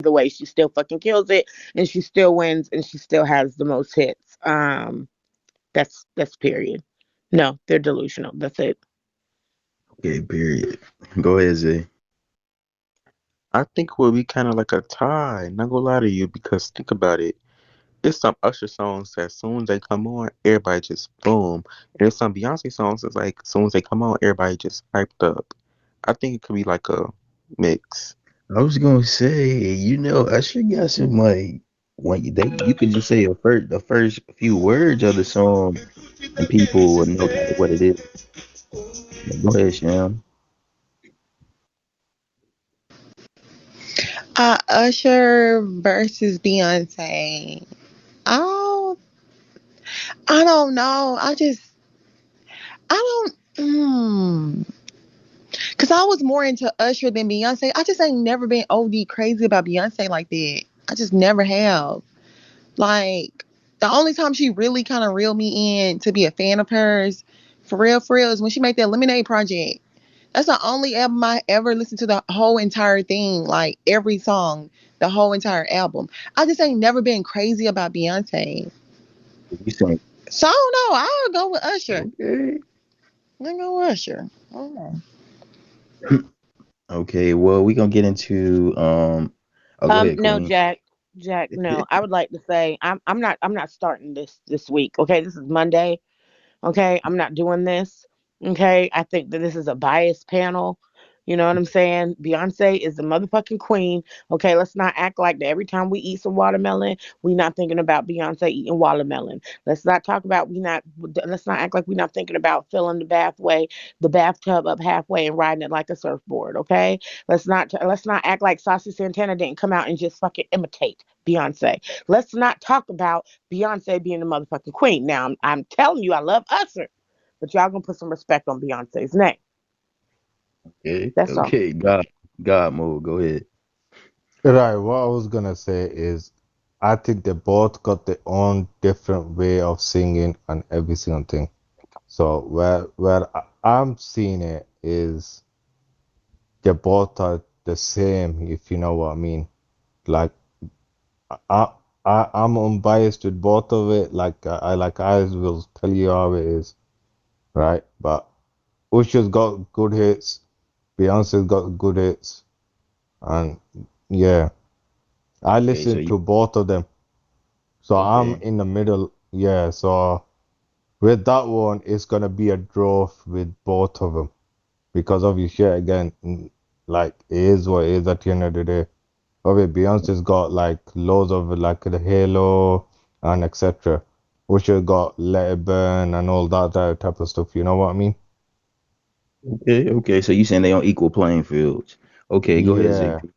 the way, she still fucking kills it, and she still wins, and she still has the most hits. That's period. No, they're delusional. That's it. Okay, period. Go ahead, Zay. I think we'll be kind of like a tie. Not gonna lie to you, because think about it. There's some Usher songs that as soon as they come on, everybody just boom. And there's some Beyonce songs that's like as soon as they come on, everybody just hyped up. I think it could be like a mix. I was gonna say, Usher got some like when you could just say the first few words of the song and people would know kind of what it is. But go ahead, Sham. Usher versus Beyonce. Oh, I don't know. I don't. Cause I was more into Usher than Beyonce. I just ain't never been OD crazy about Beyonce like that. I just never have. Like the only time she really kind of reeled me in to be a fan of hers, for real, is when she made that Lemonade project. That's the only album I ever listened to the whole entire thing, like every song, the whole entire album. I just ain't never been crazy about Beyonce. You saying So I don't know. I'll go with Usher. okay? I'll go with Usher. I don't know. Okay, well, we gonna get into Oh, go ahead, No, Queen. Jack, no. I would like to say I'm not starting this week. Okay, this is Monday. Okay, I'm not doing this. Okay, I think that this is a biased panel. You know what I'm saying? Beyonce is the motherfucking queen. Okay, let's not act like that every time we eat some watermelon, we not thinking about Beyonce eating watermelon. Let's not talk about we not. Let's not act like we not thinking about filling the bathtub up halfway and riding it like a surfboard. Okay, let's not act like Saucy Santana didn't come out and just fucking imitate Beyonce. Let's not talk about Beyonce being the motherfucking queen. Now, I'm telling you, I love Usher, but y'all gonna put some respect on Beyonce's name. Okay, That's all. okay, God mode, go ahead. Right, what I was gonna say is I think they both got their own different way of singing and every single thing. So I'm seeing it is they both are the same, if you know what I mean. Like I I'm unbiased with both of it. I will tell you how it is, right? But Usher's got good hits, Beyonce's got good hits, and yeah, I Okay, so listen you to both of them. So I'm okay. in the middle. Yeah, so with that one, it's gonna be a draw with both of them because obviously, again, like it is what it is at the end of the day. Obviously, Beyonce's got like loads of like the Halo and etc. Usher got Let It Burn and all that type of stuff. You know what I mean? Okay, so you saying they on equal playing fields. Okay, go ahead, Yeah. ZP.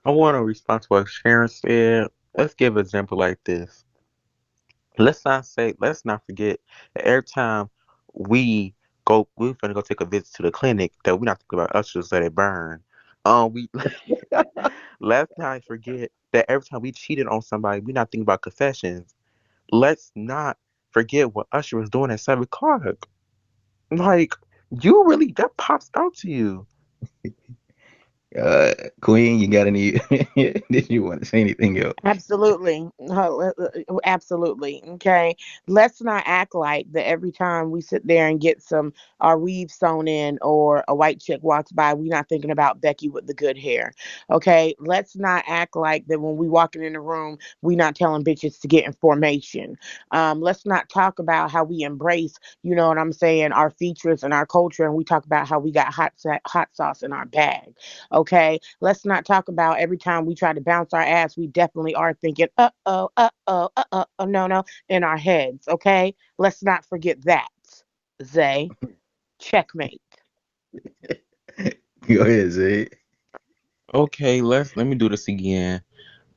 I want to respond to what Sharon said. Let's give an example like this. Let's not forget that every time we're gonna go take a visit to the clinic, that we're not thinking about us just let it burn. We let's not forget that every time we cheated on somebody, we're not thinking about confessions. Let's not forget what Usher was doing at 7 o'clock. Like, you really, that pops out to you. Uh, Queen, you got any? Did you want to say anything else? Absolutely. Absolutely. Okay. Let's not act like that every time we sit there and get our weave sewn in or a white chick walks by, we're not thinking about Becky with the good hair. Okay. Let's not act like that when we walking in the room, we not telling bitches to get in formation. Let's not talk about how we embrace, you know what I'm saying, our features and our culture, and we talk about how we got hot sauce in our bag. Okay. Let's not talk about every time we try to bounce our ass, we definitely are thinking, no, no, in our heads. Okay. Let's not forget that. Zay, checkmate. Go ahead, Zay. Okay, let me do this again.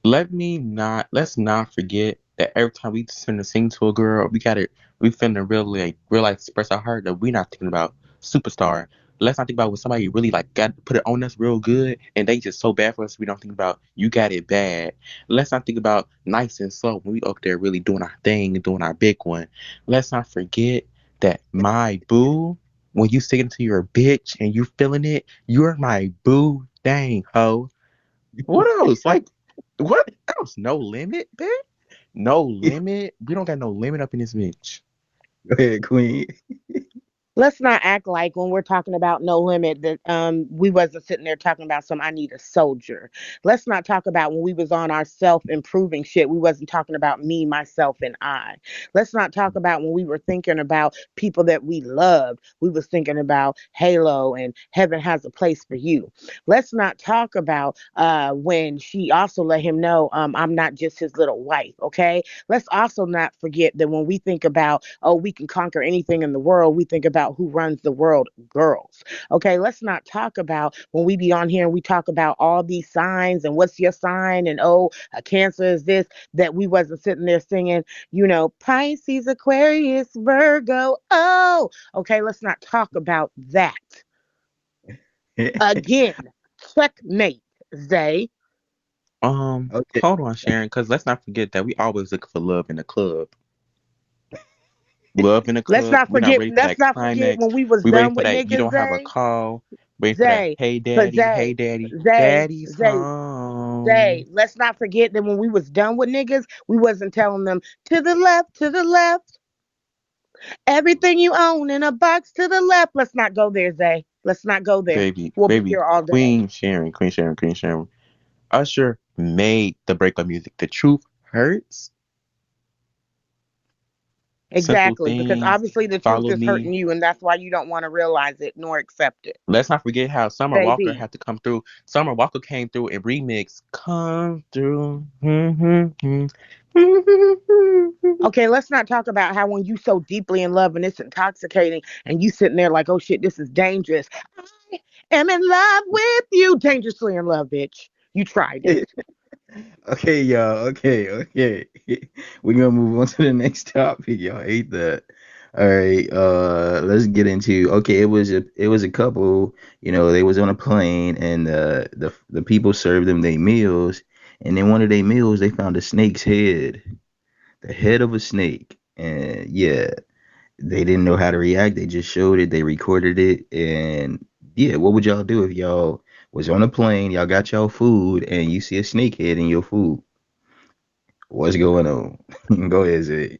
Let's not forget that every time we finna sing to a girl, we finna really like express our heart that we not thinking about superstar. Let's not think about when somebody really like got put it on us real good and they just so bad for us we don't think about you got it bad. Let's not think about nice and slow when we up there really doing our thing and doing our big one. Let's not forget that my boo, when you sing to your bitch and you feeling it, you're my boo dang hoe. What else? Like, What else? No limit, bitch. No limit. We don't got no limit up in this bitch. Go ahead, Queen. Let's not act like when we're talking about no limit that we wasn't sitting there talking about some I need a soldier. Let's not talk about when we was on our self improving shit. We wasn't talking about me, myself, and I. Let's not talk about when we were thinking about people that we loved. We was thinking about Halo and Heaven Has a Place for You. Let's not talk about when she also let him know I'm not just his little wife. Okay, let's also not forget that when we think about, oh, we can conquer anything in the world, we think about who runs the world, girls. Okay, let's not talk about when we be on here and we talk about all these signs and what's your sign and oh, a Cancer is this, that we wasn't sitting there singing, Pisces, Aquarius, Virgo. Oh, okay, let's not talk about that. Again, checkmate, Zay. Okay. Hold on, Sharon, because let's not forget that we always look for love in the club. Love in the club. We're not ready for Let's that not forget climax. when we was We ready done for with that. You niggas, don't have a Zay. call. Wait for that. Zay, but Hey Zay, daddy, Zay, daddy's Zay, Zay, home. let's not forget that when we was done with niggas, we wasn't telling them to the left, everything you own in a box to the left. Let's not go there, Zay. Let's not go there. Baby, We'll be baby, here all day. Queen Sharon. Usher made the breakup music. The truth hurts. Simple Exactly, because things. obviously the truth Follow is me. hurting you, and that's why you don't want to realize it nor accept it, Let's not forget how Summer Walker baby. had to come through. Summer Walker came through and remix "Come Through." Okay, let's not talk about how when you so deeply in love and it's intoxicating and you sitting there like, oh shit, this is dangerous. I am in love with you. Dangerously in love, bitch. You tried it. Okay, y'all. Okay, okay. We're gonna move on to the next topic. Y'all hate that. All right, let's get into okay, it was a couple, they was on a plane and the people served them their meals and in one of their meals they found a snake's head. The head of a snake. And yeah, they didn't know how to react. They just showed it, they recorded it, and yeah, what would y'all do if y'all was on a plane, y'all got y'all food, and you see a snake head in your food? What's going on? Go ahead, Zay.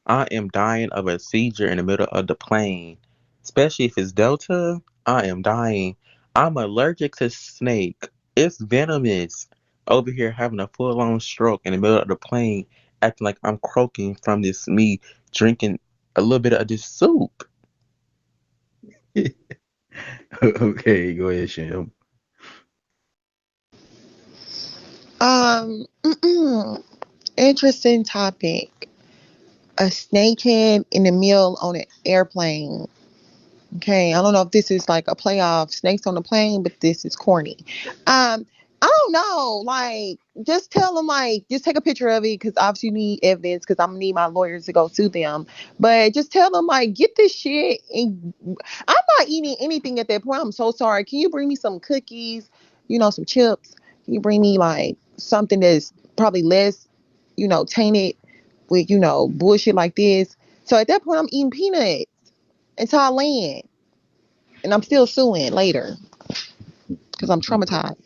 I am dying of a seizure in the middle of the plane, especially if it's Delta. I am dying. I'm allergic to snake. It's venomous. Over here having a full on stroke in the middle of the plane, acting like I'm croaking from this me drinking a little bit of this soup. Okay, go ahead, Sham. Um, interesting topic. A snakehead in the meal on an airplane. Okay, I don't know if this is like a playoff snakes on the plane, but this is corny. I don't know. Like, just tell them like, just take a picture of it because obviously you need evidence because I'm gonna need my lawyers to go sue them. But just tell them like, get this shit. And I'm not eating anything at that point. I'm so sorry. Can you bring me some cookies? Some chips. Can you bring me like something that's probably less, tainted with bullshit like this? So at that point, I'm eating peanuts until I land and I'm still suing later because I'm traumatized.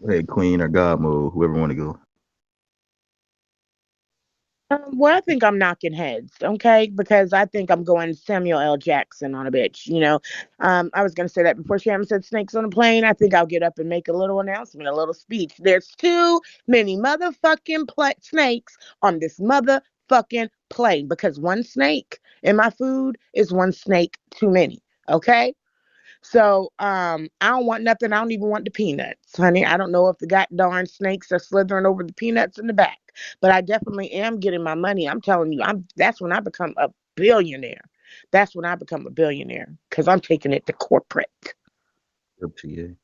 Go ahead, Queen or God mode, whoever want to go. Well, I think I'm knocking heads, okay? Because I think I'm going Samuel L. Jackson on a bitch, I was going to say that before Sharon said snakes on a plane. I think I'll get up and make a little announcement, a little speech. There's too many motherfucking snakes on this motherfucking plane because one snake in my food is one snake too many, okay? So I don't want nothing. I don't even want the peanuts, honey. I don't know if the god darn snakes are slithering over the peanuts in the back, but I definitely am getting my money. I'm telling you, that's when I become a billionaire. That's when I become a billionaire because I'm taking it to corporate. Up to you.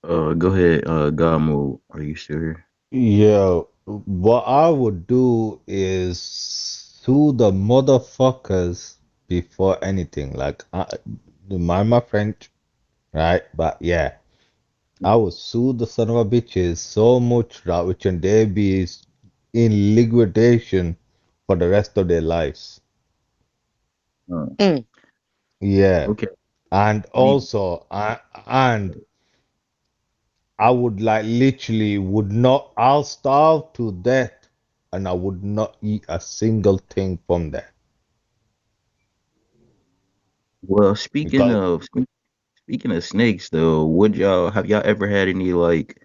Go ahead, God mode. Are you still here? Yeah, what I would do is sue the motherfuckers before anything. Like, mind my French, right? But yeah, I would sue the son of a bitches so much that which and they be in liquidation for the rest of their lives. Uh, Mm. Yeah, okay. and Me. also, and I would like literally would not. I'll starve to death, and I would not eat a single thing from that Well, speaking because of speaking of snakes, though, would y'all have y'all ever had any like,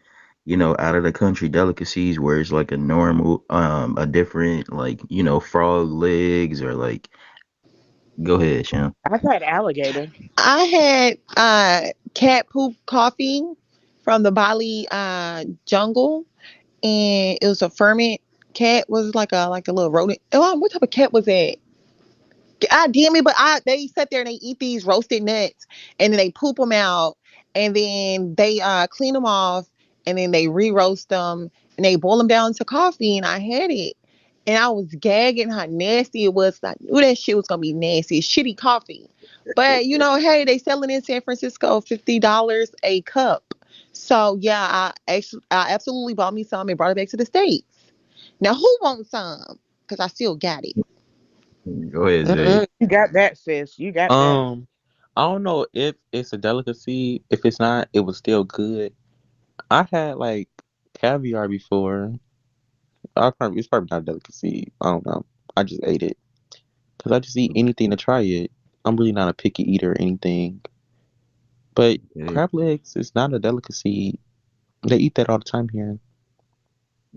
out of the country delicacies where it's like a normal, a different like, frog legs or like, go ahead, Sham. I've had alligator. I had cat poop coffee from the Bali jungle, and it was a ferment cat. Was like a little rodent. Oh, what type of cat was that? I damn it, but they sit there and they eat these roasted nuts, and then they poop them out, and then they clean them off, and then they re-roast them, and they boil them down to coffee. And I had it, and I was gagging how nasty it was. I knew that shit was gonna be nasty, shitty coffee. But hey, they selling in San Francisco $50 a cup. So yeah, I absolutely bought me some and brought it back to the States. Now who wants some? Because I still got it. Go ahead, Zay. Mm-mm. You got that, sis. You got that. Um, I don't know if it's a delicacy. If it's not, it was still good. I had like caviar before. It's probably not a delicacy. I don't know. I just ate it because I just eat anything to try it. I'm really not a picky eater or anything. But Okay, crab legs is not a delicacy. They eat that all the time here.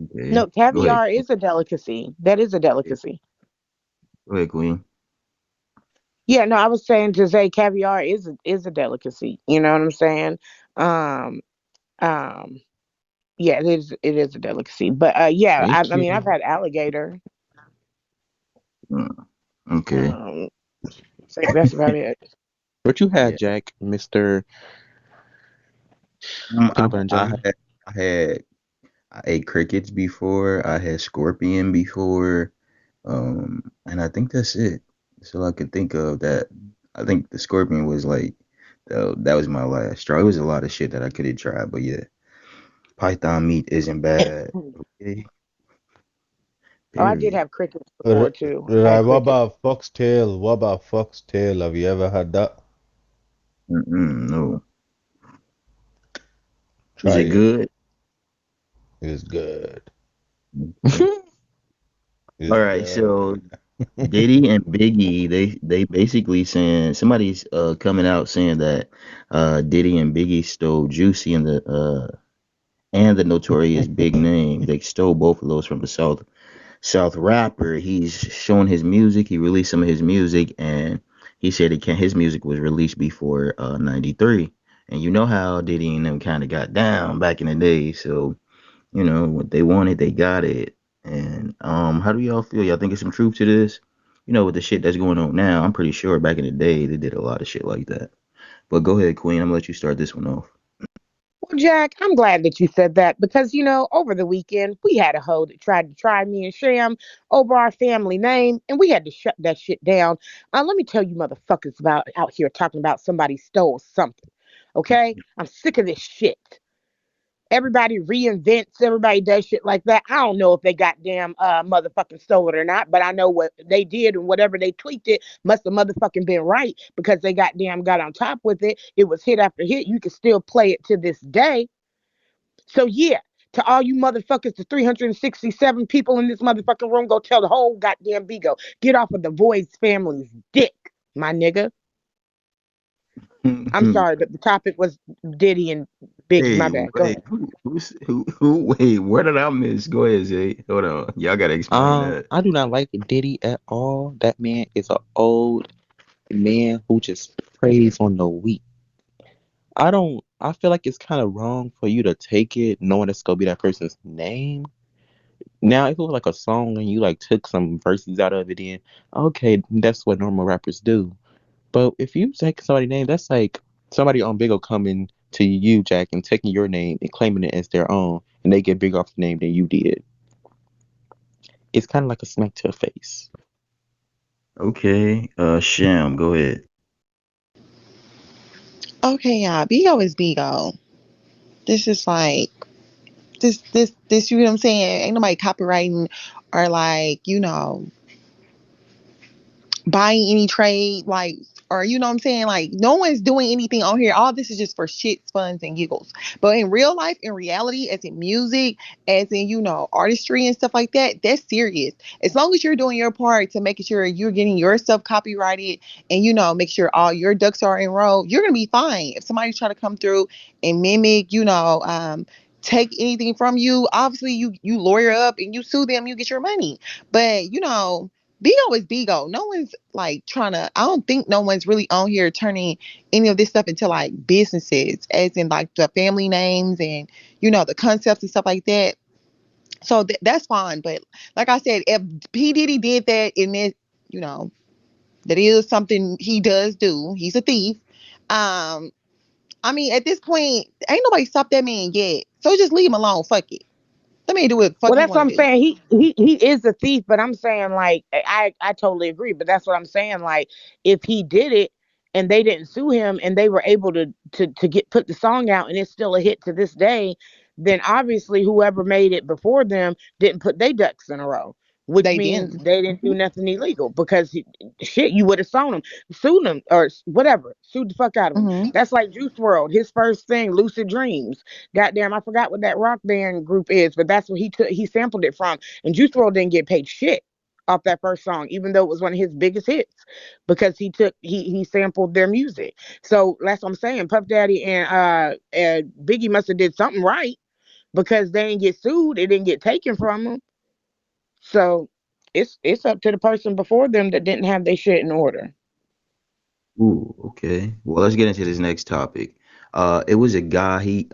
okay. No, Go ahead. caviar is a delicacy. That is a delicacy. Go ahead, Queen. Yeah, no, I was saying to say caviar is a delicacy. You know what I'm saying? Um, um, yeah, it is a delicacy. But yeah, I Thank mean, I've you. had alligator. Mm, okay. Um, I think that's about it. What you had, Yeah. Jack, Mr. Peanut Butter and Jelly? I had I ate crickets before. I had scorpion before. And I think that's it. That's all I could think of. That I think the scorpion was like that was my last straw. It was a lot of shit that I could have tried, but yeah, python meat isn't bad. Oh, Okay, I did period. have crickets R- before too. I right. had What crickets. about foxtail? What about foxtail? Have you ever had that? No, is Try it it. good? It's good. Okay. All It's right, so good. Diddy and Biggie, they basically saying somebody's coming out saying that Diddy and Biggie stole Juicy and the Notorious Big Name. They stole both of those from the South rapper. He's showing his music. He released some of his music, and he said his music was released before '93. And you know how Diddy and them kind of got down back in the day. So what they wanted, they got it. And how do y'all feel? Y'all think there's some truth to this? With the shit that's going on now, I'm pretty sure back in the day they did a lot of shit like that. But go ahead, Queen. I'm gonna let you start this one off. Well, Jack, I'm glad that you said that because over the weekend we had a hoe that tried to try me and Sham over our family name, and we had to shut that shit down. Let me tell you, motherfuckers, about out here talking about somebody stole something. Okay, I'm sick of this shit. Everybody reinvents, everybody does shit like that. I don't know if they goddamn motherfucking stole it or not, but I know what they did and whatever they tweaked it must have motherfucking been right because they goddamn got on top with it. It was hit after hit. You can still play it to this day. So yeah, to all you motherfuckers, the 367 people in this motherfucking room, go tell the whole goddamn Bigo. Get off of the Voids family's dick, my nigga. I'm sorry, but the topic was Diddy and Biggie. My Hey, bad. Go wait, ahead. wait, where did I miss? Go ahead, Zay. Hold on. Y'all gotta explain that. I do not like Diddy at all. That man is an old man who just preys on the weak. I feel like it's kind of wrong for you to take it knowing it's gonna be that person's name. Now, if it was like a song and you like took some verses out of it, then okay, that's what normal rappers do. But if you take somebody's name, that's like somebody on Bigo coming to you, Jack, and taking your name and claiming it as their own, and they get bigger off the name than you did. It's kind of like a smack to the face. Okay, Sham, go ahead. Okay, yeah, Bigo is Bigo. This is like this. You know what I'm saying? Ain't nobody copywriting or like buying any trade like or you know what I'm saying? Like no one's doing anything on here. All this is just for shits, funs, and giggles. But in real life, in reality, as in music, as in, you know, artistry and stuff like that, that's serious. As long as you're doing your part to making sure you're getting your stuff copyrighted and, you know, make sure all your ducks are in a row, you're gonna be fine. If somebody's trying to come through and mimic, you know, take anything from you, obviously you lawyer up and you sue them, you get your money. But you know, Bigo is Bigo. No one's like trying to. I don't think no one's really on here turning any of this stuff into like businesses, as in like the family names and, you know, the concepts and stuff like that. So that's fine. But like I said, if P Diddy did that, in it, you know, that is something he does do. He's a thief. Um, I mean, at this point, ain't nobody stopped that man yet. So just leave him alone. Fuck it. Let me do what the fuck Well, he that's what want I'm to do. saying. He is a thief, but I'm saying like I totally agree. But that's what I'm saying. Like if he did it and they didn't sue him and they were able to get put the song out and it's still a hit to this day, then obviously whoever made it before them didn't put their ducks in a row. Which They means didn't. they didn't do nothing illegal because shit, you would have sued them, or whatever, sued the fuck out of them. Hmm. That's like Juice World, his first thing, Lucid Dreams. Goddamn, I forgot what that rock band group is, but that's what he took. He sampled it from, and Juice WRLD didn't get paid shit off that first song, even though it was one of his biggest hits, because he sampled their music. So that's what I'm saying. Puff Daddy and Biggie must have did something right because they didn't get sued. It didn't get taken from them. So it's up to the person before them that didn't have their shit in order. Ooh, okay. Well, let's get into this next topic. It was a guy, he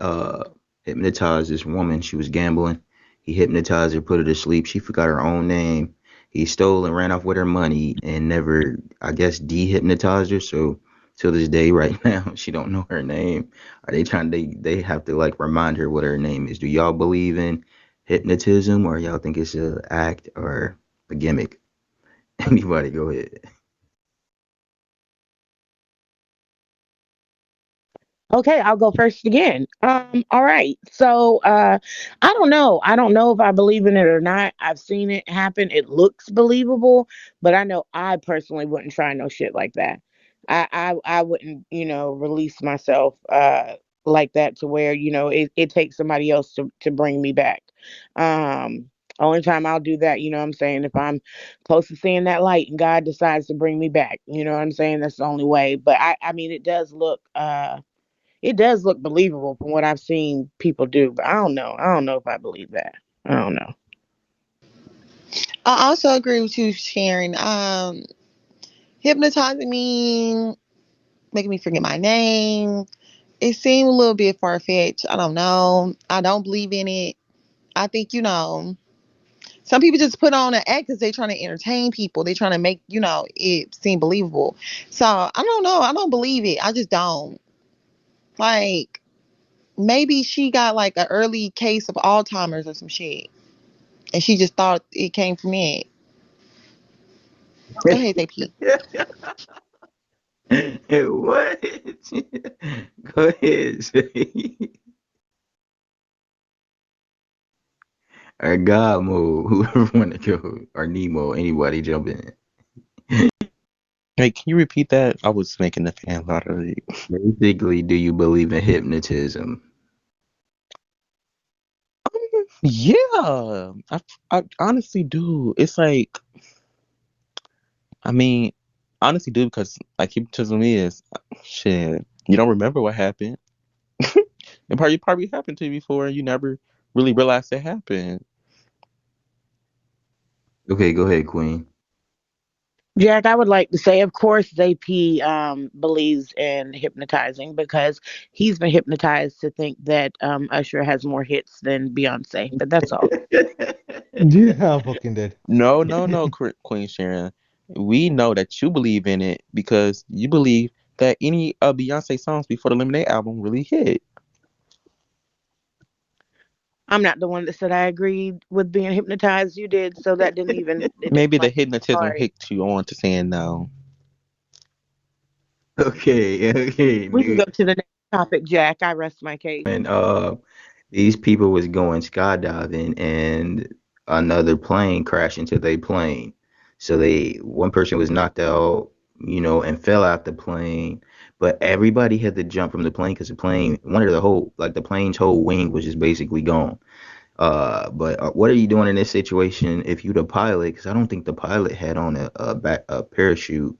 hypnotized this woman. She was gambling. He hypnotized her, put her to sleep. She forgot her own name. He stole and ran off with her money and never, I guess, dehypnotized her. So till this day, right now, she don't know her name. Are they trying? They have to like remind her what her name is. Do y'all believe in hypnotism, or y'all think it's a act or a gimmick? Anybody, go ahead. Okay, I'll go first again. All right. So I don't know. I don't know if I believe in it or not. I've seen it happen. It looks believable, but I know I personally wouldn't try no shit like that. I wouldn't, release myself like that to where, it takes somebody else to bring me back. Only time I'll do that, you know what I'm saying, if I'm close to seeing that light and God decides to bring me back, you know what I'm saying? That's the only way. But I mean it does look believable from what I've seen people do, but I don't know. I don't know if I believe that. I don't know. I also agree with you, Sharon. Hypnotizing me, making me forget my name. It seemed a little bit far fetched. I don't know. I don't believe in it. I think, you know, some people just put on an act because they're trying to entertain people. They're trying to make, you know, it seem believable. So I don't know. I don't believe it. I just don't. Like, maybe she got like an early case of Alzheimer's or some shit. And she just thought it came from it. Go ahead, AP. What? Go ahead, say. Or God mode, whoever want to go, or Nemo, anybody jump in. Hey, can you repeat that? I was making the fan out of it. Basically, do you believe in hypnotism? Yeah, I honestly do. It's like, I mean, honestly do because like hypnotism is shit. You don't remember what happened. It probably happened to you before, and you never really realized it happened. Okay, go ahead, Queen. Jack, I would like to say, of course, JP believes in hypnotizing because he's been hypnotized to think that Usher has more hits than Beyonce. But that's all. Yeah, I'm fucking dead. No, no, no, Queen Sharon. We know that you believe in it because you believe that any of Beyonce songs before the Lemonade album really hit. I'm not the one that said I agreed with being hypnotized. You did, so that it didn't Maybe the like. hypnotism Sorry. hooked you on to saying no. Okay, okay, We can dude. go to the next topic, Jack. I rest my case. And these people was going skydiving, and another plane crashed into their plane. So one person was knocked out. and fell out the plane. But everybody had to jump from the plane because the plane, one of the whole, like the plane's whole wing was just basically gone. But what are you doing in this situation if you the pilot? Because I don't think the pilot had on a parachute,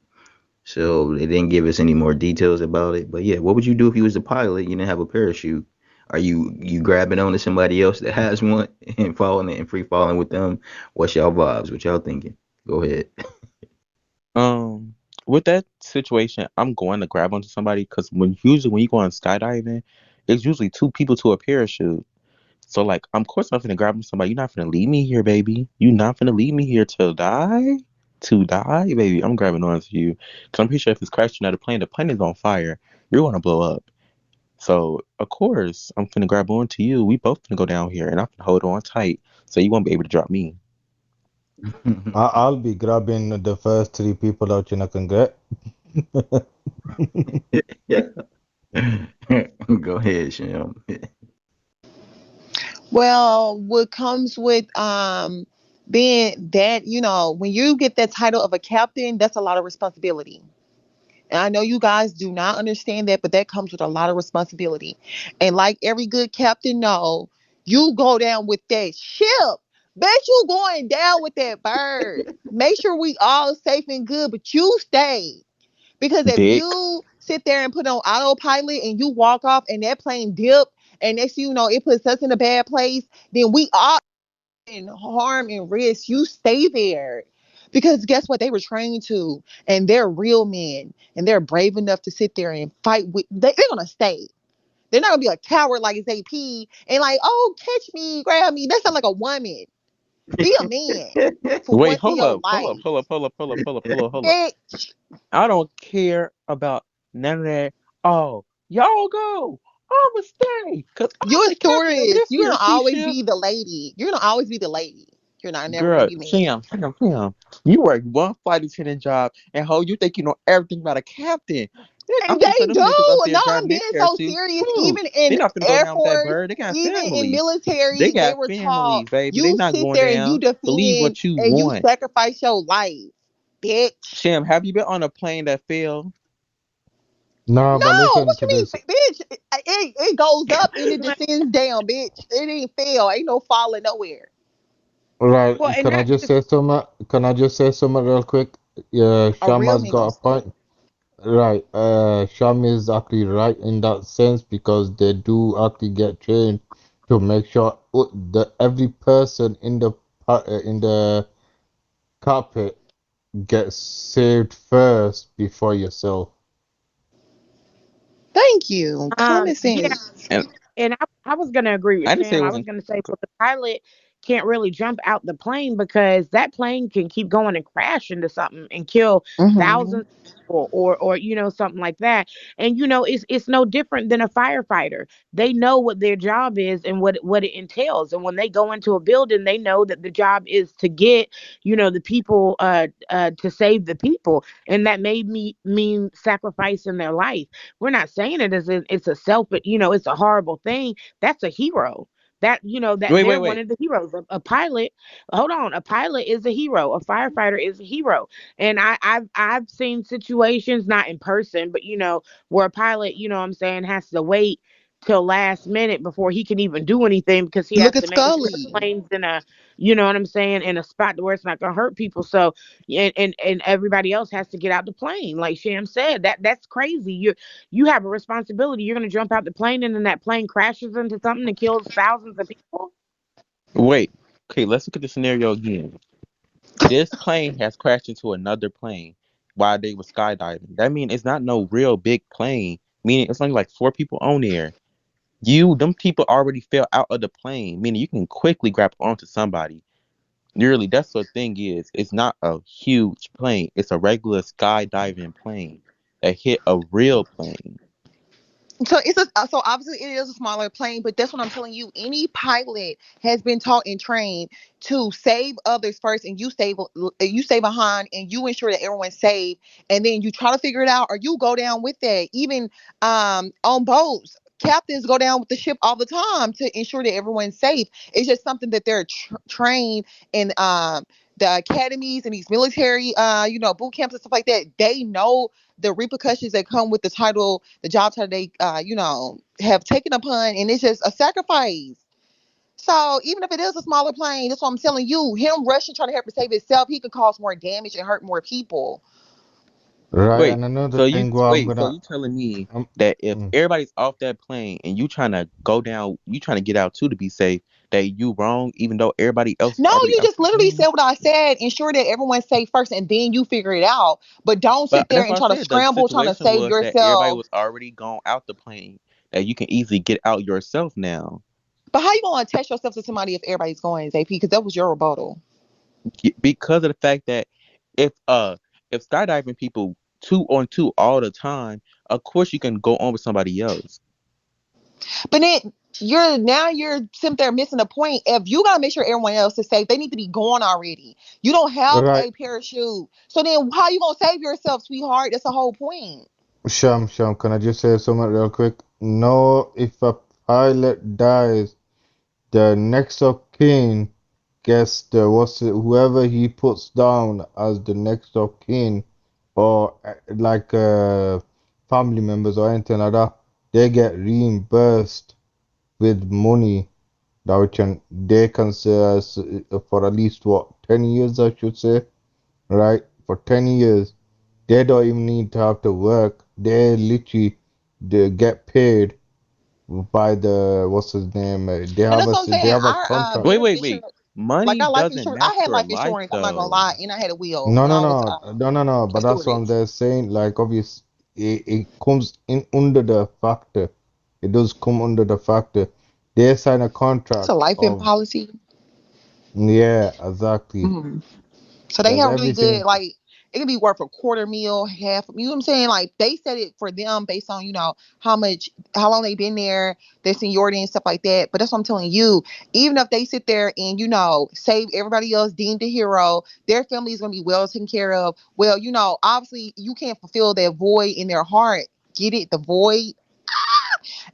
so they didn't give us any more details about it. But yeah, what would you do if you was the pilot? You didn't have a parachute. Are you grabbing onto somebody else that has one and falling and free falling with them? What's y'all vibes? What y'all thinking? Go ahead. Um, with that situation, I'm going to grab onto somebody because usually when you go on skydiving, it's usually two people to a parachute. So like, of course I'm finna grab onto somebody. You're not finna leave me here, baby. You not finna leave me here to die. To die, baby. I'm grabbing onto you because I'm pretty sure if it's crashing at the plane is on fire. You're gonna blow up. So of course I'm finna grab onto you. We both finna go down here, and I'm finna hold on tight so you won't be able to drop me. I'll be grabbing the first three people out I can get. Go ahead, Sham. Well, what comes with being that, when you get that title of a captain, that's a lot of responsibility. And I know you guys do not understand that, but that comes with a lot of responsibility. And like every good captain know, you go down with that ship. Bet you going down with that bird. Make sure we all safe and good, but you stay. Because if Dick. you sit there and put on autopilot and you walk off and that plane dip and next thing you know it puts us in a bad place, then we all in harm and risk. You stay there. Because guess what? They were trained to, and they're real men, and they're brave enough to sit there and fight with. They're gonna stay. They're not gonna be a coward like it's AP and like, oh, catch me, grab me. That sounds like a woman. Be a man for Wait, once in hold your up, hold up, life. hold up, hold up, hold up, hold up, hold up, hold up. Bitch, I don't care about none of that. Oh, y'all go. I'ma stay, cause I'm you're a the captain of stewardess. this You're here gonna sea always ship. be the lady. You're gonna always be the lady. You're not never gonna Girl, be man. Sham. You work one flight attendant job, and ho, you think you know everything about a captain? Bitch, I'm And finna show they them do. niggas up there No, I'm driving being their so parachutes. serious. Who? Even They in not finna go Air down with that Force, bird. They got even in families. They military, they got were taught families, baby. They you not sit going there and you down. Believe defend what you and you want. sacrifice your life, bitch. Sham, have you been on a plane that fell? No, but No, listen what to you mean, this. bitch? It goes up and it descends down, bitch. It ain't fail. Ain't no falling nowhere. Right, Well, and can I not just just say something? Can I just say something real quick? Yeah, A real Shama's man got gonna a stay. point. Right, Sham is actually right in that sense because they do actually get trained to make sure the every person in in the cockpit gets saved first before yourself. Thank you. Common yeah, sense. And and I was going to agree with I didn't say it Sham. I was wasn't. going to say, well, the pilot can't really jump out the plane because that plane can keep going and crash into something and kill Hmm. thousands of people, or something like that. And it's no different than a firefighter. They know what their job is and what it entails. And when they go into a building, they know that the job is to get the people to save the people, and that may mean sacrificing their life. We're not saying it as it's a self, but it's a horrible thing. That's a hero. That Wait, wait, they're one wait. of the heroes. A pilot, hold on, a pilot is a hero. A firefighter is a hero. And I've seen situations, not in person, but where a pilot, what I'm saying, has to wait till last minute before he can even do anything because he Look has at to make sure the Scully. plane's in a, what I'm saying, in a spot where it's not gonna hurt people. So and everybody else has to get out the plane. Like Sham said, that's crazy. You have a responsibility. You're going to jump out the plane and then that plane crashes into something and kills thousands of people. Wait. Okay, let's look at the scenario again. This plane has crashed into another plane while they were skydiving. That means it's not no real big plane. Meaning it's only like four people on there. Them people already fell out of the plane. Meaning you can quickly grab onto somebody. Really, that's what the thing is. It's not a huge plane. It's a regular skydiving plane that hit a real plane. So so obviously it is a smaller plane, but that's what I'm telling you. Any pilot has been taught and trained to save others first, and you stay behind, and you ensure that everyone's safe, and then you try to figure it out, or you go down with that. Even on boats. captains go down with the ship all the time to ensure that everyone's safe. It's just something that they're trained in the academies and these military boot camps and stuff like that. They know the repercussions that come with the title, the job title they have taken upon, and it's just a sacrifice. So even if it is a smaller plane, that's what I'm telling you. Him rushing trying to help save himself, he can cause more damage and hurt more people. Right, Wait, and another so you thing what I'm wait, so gonna you telling me um, that if mm, everybody's off that plane and you trying to go down, you trying to get out too to be safe, that you wrong, even though everybody else is No, already you out just the literally plane? said what I said. Ensure that everyone's safe first, and then you figure it out. But don't But sit there that's and what I try to said. The scramble trying to situation save was that everybody yourself. was already gone out the plane, that you can easily get out yourself now. But how you gonna attach yourself to somebody if everybody's going, JP? Because that was your rebuttal. Because of the fact that if uh if skydiving people two on two all the time, of course you can go on with somebody else. But then you're sitting there missing the point. If you gotta make sure everyone else is safe, they need to be going already. You don't have right, a parachute, so then how you gonna save yourself, sweetheart? That's the whole point. Sham, can I just say something real quick? No, if a pilot dies, the next of kin gets the what's it, whoever he puts down as the next of kin, or like family members or anything like that, they get reimbursed with money that they can say for at least what 10 years I should say, right? For 10 years, they don't even need to have to work. They get paid by the what's his name? And that's what I'm They saying. have a Our contract. Wait. beneficiary, like Money our life doesn't insurance, I match had your life life insurance. I'm not gonna though. lie, and I had a will No, when no, I was no, no, no, no. a But that's what stewardess. they're saying. Like, obvious, it comes in under the factor. It does come under the factor. They sign a It's a contract life in of, policy. yeah, exactly. Mhm. So they There's have really good, everything. like it can be worth a quarter meal, half. You know what I'm saying? Like they set it for them based on how much, how long they've been there, their seniority and stuff like that. But that's what I'm telling you. Even if they sit there and save everybody else, deemed a hero, their family is gonna be well taken care of. Well, obviously you can't fulfill that void in their heart. Get it? The void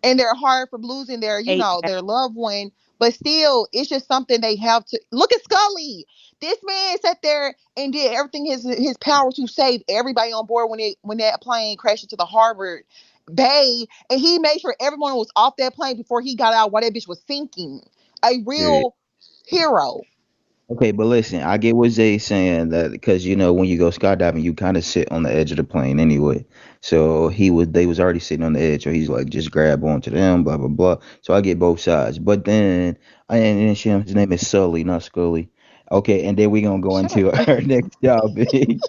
and they're hard from losing their Hate that. their loved one, but still it's just something they have to look at. Scully, this man sat there and did everything his power to save everybody on board when that plane crashed into the Harvard Bay, and he made sure everyone was off that plane before he got out while that bitch was sinking. A Period. real hero. Okay, but listen, I get what Zay's saying that because when you go skydiving, you kind of sit on the edge of the plane anyway. So they was already sitting on the edge, so he's like, just grab onto them, blah blah blah. So I get both sides. But then, his name is Sully, not Scully. Okay, and then we gonna go Shut into up. our next topic.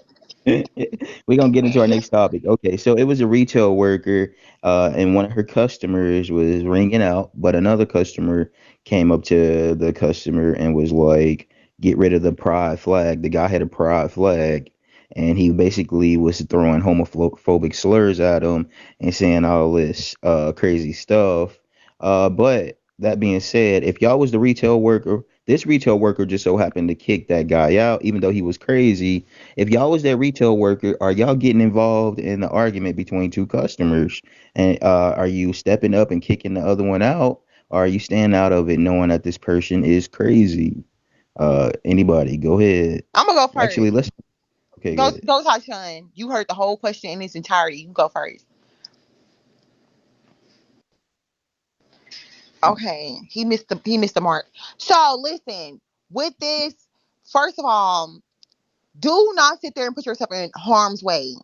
We're gonna get into our next topic. Okay, so it was a retail worker, and one of her customers was ringing out, but another customer came up to the customer and was like, "Get rid of the pride flag." The guy had a pride flag, and he basically was throwing homophobic slurs at him and saying all this crazy stuff. But that being said, if y'all was the retail worker, this retail worker just so happened to kick that guy out, even though he was crazy. If y'all was that retail worker, are y'all getting involved in the argument between two customers? And are you stepping up and kicking the other one out? Or are you staying out of it knowing that this person is crazy? Anybody, go ahead. I'm gonna go Actually, first. let's okay, go ahead. Go Tashawn. You heard the whole question in its entirety. You go first. Okay, he missed the mark. So listen, with this, first of all, do not sit there and put yourself in harm's way.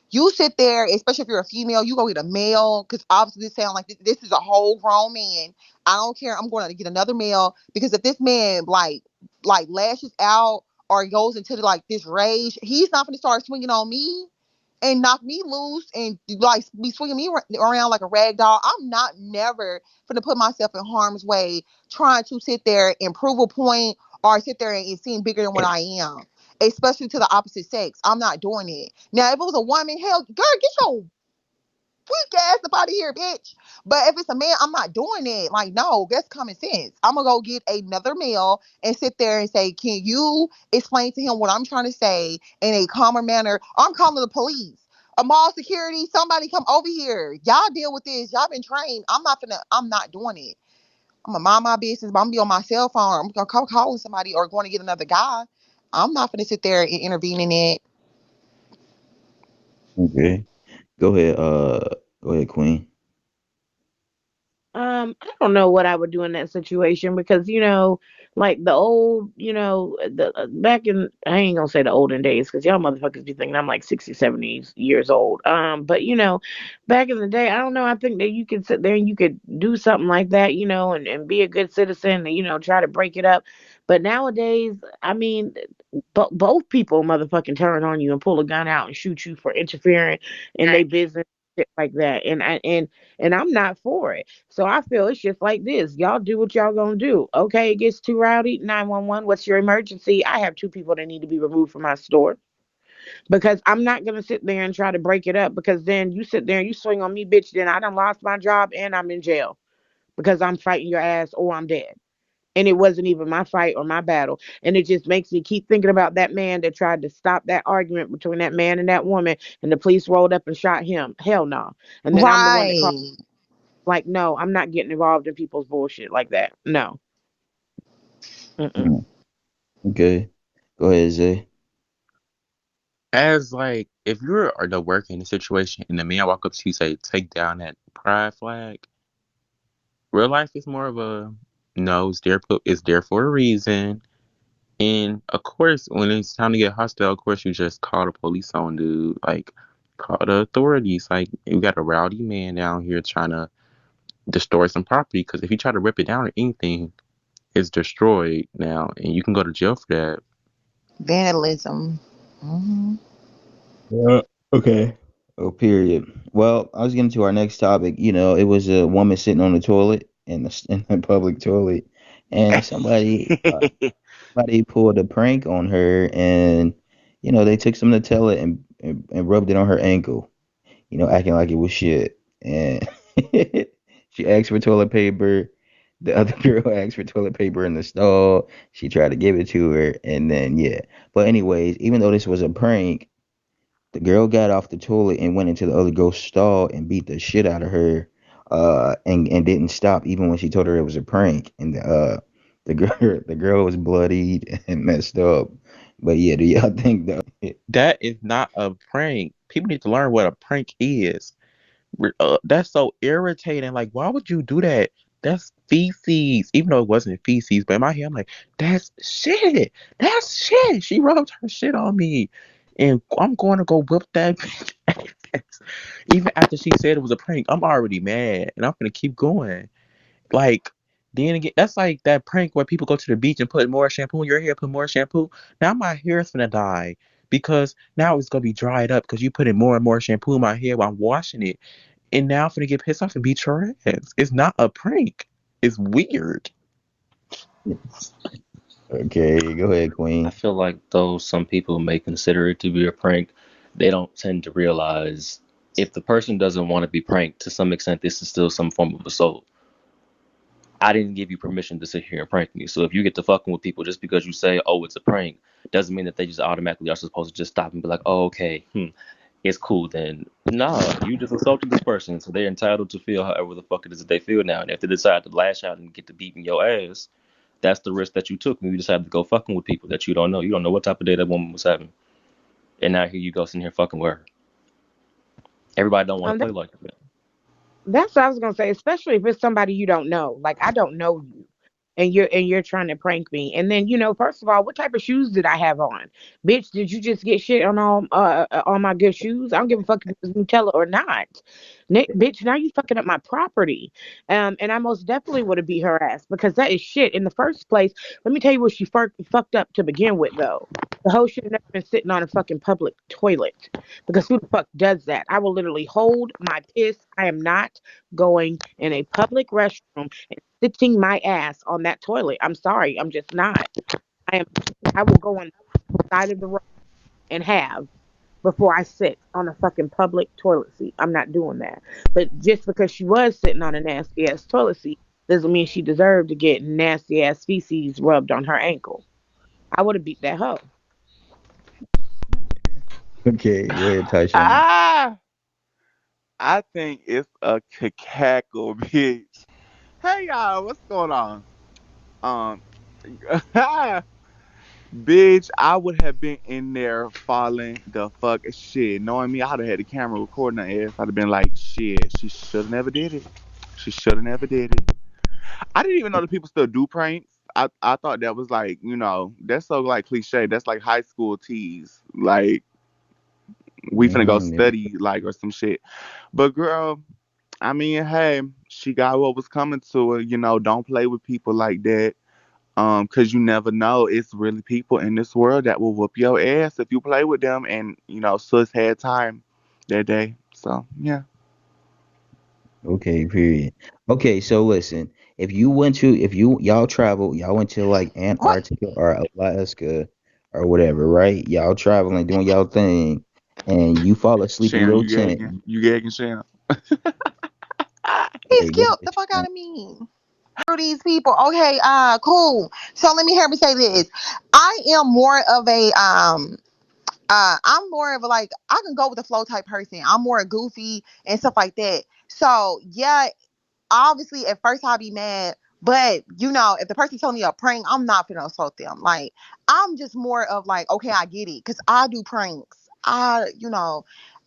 You sit there, especially if you're a female, you go get a male, because obviously this sound like this is a whole grown man. I don't care. I'm going to get another male because if this man like lashes out or goes into like this rage, he's not going to start swinging on me and knock me loose and like be swinging me around like a rag doll. I'm not never gonna put myself in harm's way trying to sit there and prove a point or sit there and seem bigger than what I am, especially to the opposite sex. I'm not doing it. Now, if it was a woman, hell, girl, get your weak ass up out of here, bitch. But if it's a man, I'm not doing it. Like, no, that's common sense. I'm gonna go get another male and sit there and say, can you explain to him what I'm trying to say in a calmer manner? I'm calling the police. A mall security, somebody come over here. Y'all deal with this. Y'all been trained. I'm not doing it. I'm gonna mind my business, but I'm gonna be on my cell phone. I'm gonna call calling somebody or going to get another guy. I'm not gonna sit there and intervene in it. Okay. Go ahead, Queen. I don't know what I would do in that situation because like the old, the back in I ain't gonna say the olden days because y'all motherfuckers be thinking I'm like 60, 70 years old. But back in the day, I don't know. I think that you could sit there and you could do something like that, and be a good citizen and try to break it up. But nowadays, I mean, both people motherfucking turn on you and pull a gun out and shoot you for interfering in their business, shit like that. And I'm not for it. So I feel it's just like this. Y'all do what y'all gonna do. Okay, it gets too rowdy. 911. What's your emergency? I have two people that need to be removed from my store because I'm not gonna sit there and try to break it up. Because then you sit there and you swing on me, bitch. Then I done lost my job and I'm in jail because I'm fighting your ass or I'm dead. And it wasn't even my fight or my battle. And it just makes me keep thinking about that man that tried to stop that argument between that man and that woman, and the police rolled up and shot him. Hell no. And then I'm the one that called. Right. Like, no, I'm not getting involved in people's bullshit like that. No. Mm-mm. Mm, okay. Go ahead, Zay. As like, if you're the work in a situation and the man walk up to you say, take down that pride flag, real life is more of a no, it's there for a reason. And of course, when it's time to get hostile, of course you just call the police on dude. Like, call the authorities. Like, you got a rowdy man down here trying to destroy some property. Because if you try to rip it down or anything, it's destroyed now, and you can go to jail for that. Vandalism. Hmm. Yeah. Okay. Oh, period. Well, I was getting to our next topic. It was a woman sitting on the toilet in the public toilet, and somebody pulled a prank on her, and they took some Nutella and rubbed it on her ankle. Acting like it was shit. And she asked for toilet paper. The other girl asked for toilet paper in the stall. She tried to give it to her, and then yeah. But anyways, even though this was a prank, the girl got off the toilet and went into the other girl's stall and beat the shit out of her, and didn't stop even when she told her it was a prank. And the girl was bloodied and messed up. But yeah, do y'all think that? That is not a prank. People need to learn what a prank is. That's so irritating. Like, why would you do that? That's feces. Even though it wasn't feces, but in my head, I'm like, that's shit. That's shit. She rubbed her shit on me. And I'm going to go whip that bitch ass. Even after she said it was a prank, I'm already mad. And I'm going to keep going. Like, then again, that's like that prank where people go to the beach and put more shampoo in your hair, put more shampoo. Now my hair is gonna die because now it's gonna be dried up because you put in more and more shampoo in my hair while I'm washing it. And now I'm gonna get pissed off and beat your ass. It's not a prank. It's weird. Okay, go ahead, I Queen. feel like though some people may consider it to be a prank, they don't tend to realize if the person doesn't want to be pranked, to some extent, this is still some form of assault. I didn't give you permission to sit here and prank me. So if you get to fucking with people just because you say, oh, it's a prank, doesn't mean that they just automatically are supposed to just stop and be like, oh, okay, it's cool then. Nah, you just assaulted this person, so they're entitled to feel however the fuck it is that they feel now. And if they decide to lash out and get to beating your ass, that's the risk that you took when you decided to go fucking with people that you don't know. You don't know what type of day that woman was having. And now here you go sitting here fucking with her. Everybody don't want to Um, play that, like that. that's what I was gonna say, especially if it's somebody you don't know. Like I don't know you. And you're trying to prank me. And then, first of all, what type of shoes did I have on? Bitch, did you just get shit on my good shoes? I don't give a fuck if it was Nutella or not. Bitch, now you fucking up my property. And I most definitely would have beat her ass because that is shit in the first place. Let me tell you what she fucked up to begin with though. The whole should have never been sitting on a fucking public toilet. Because who the fuck does that? I will literally hold my piss. I am not going in a public restroom sitting my ass on that toilet. I'm sorry, I'm just not. I am. I will go on the side of the road and have before I sit on a fucking public toilet seat. I'm not doing that. But just because she was sitting on a nasty ass toilet seat doesn't mean she deserved to get nasty ass feces rubbed on her ankle. I would have beat that hoe. Okay, go ahead, Tyshawn. Ah, I think it's a cackle, bitch. Hey y'all, what's going on? Um, bitch, I would have been in there falling the fuck shit. Knowing me, I'd have had the camera recording her ass. I'd have been like, shit, she should have never did it. She should have never did it. I didn't even know that people still do pranks. I thought that was like, that's so like cliche. That's like high school tease. Like we finna go Yeah. study like or some shit. But girl, I mean, hey, she got what was coming to her. Don't play with people like that. Cause you never know. It's really people in this world that will whoop your ass if you play with them. And sis had time that day. So yeah. Okay, period. Okay, so listen, if y'all travel, y'all went to like What? Antarctica or Alaska or whatever, right? Y'all traveling, doing y'all thing, and you fall asleep in Sharon, your you tent. gagging? You gagging, Sharon? He's Okay, go cute. ahead, The fuck out Shawn. of me. Through these people. Okay, cool. So let me hear me say this. I am more of a I'm more of a like I can go with the flow type person. I'm more goofy and stuff like that. So yeah, obviously at first I'll be mad, but if the person telling me a prank, I'm not gonna insult them. Like I'm just more of like, okay, I get it, cause I do pranks.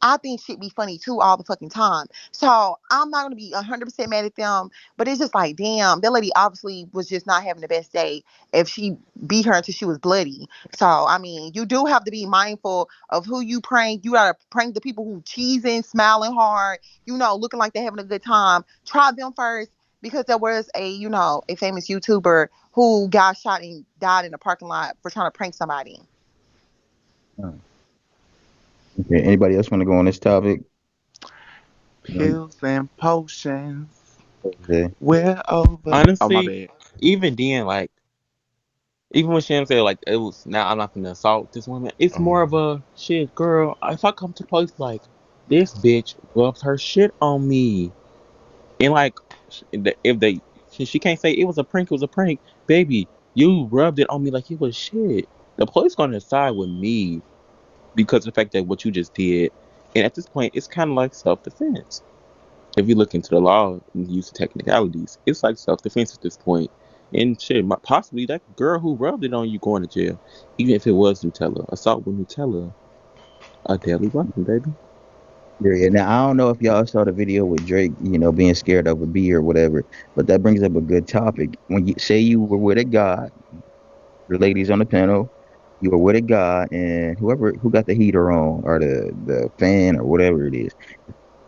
I think shit be funny too all the fucking time. So I'm not gonna be 100% mad at them, but it's just like, damn, that lady obviously was just not having the best day if she beat her until she was bloody. So I mean, you do have to be mindful of who you prank. You gotta prank the people who cheesing, smiling hard, looking like they're having a good time. Try them first because there was a famous YouTuber who got shot and died in a parking lot for trying to prank somebody. Oh, okay, anybody else want to go on this topic? Right, Pills and potions. Jose. We're over. Oh my Honestly, bad. even then, like, even when Shannon said, like, it was, now I'm not gonna assault this woman, it's more of a shit, girl. If I come to the police, like, this bitch rubbed her shit on me. And, like, if they, she can't say it was a prank, it was a prank. Baby, you rubbed it on me like it was shit. The police gonna decide with me because of the fact that what you just did. And at this point, it's kind of like self defense. If you look into the law and use the technicalities, it's like self defense at this point. And shit, possibly that girl who rubbed it on you going to jail, even if it was Nutella, assault with Nutella, a deadly weapon, baby. Period. Now I don't know if y'all saw the video with Drake, being scared of a bee or whatever, but that brings up a good topic. When you say you were with a guy, the ladies on the panel, you were with a guy, and who got the heater on or the fan or whatever it is,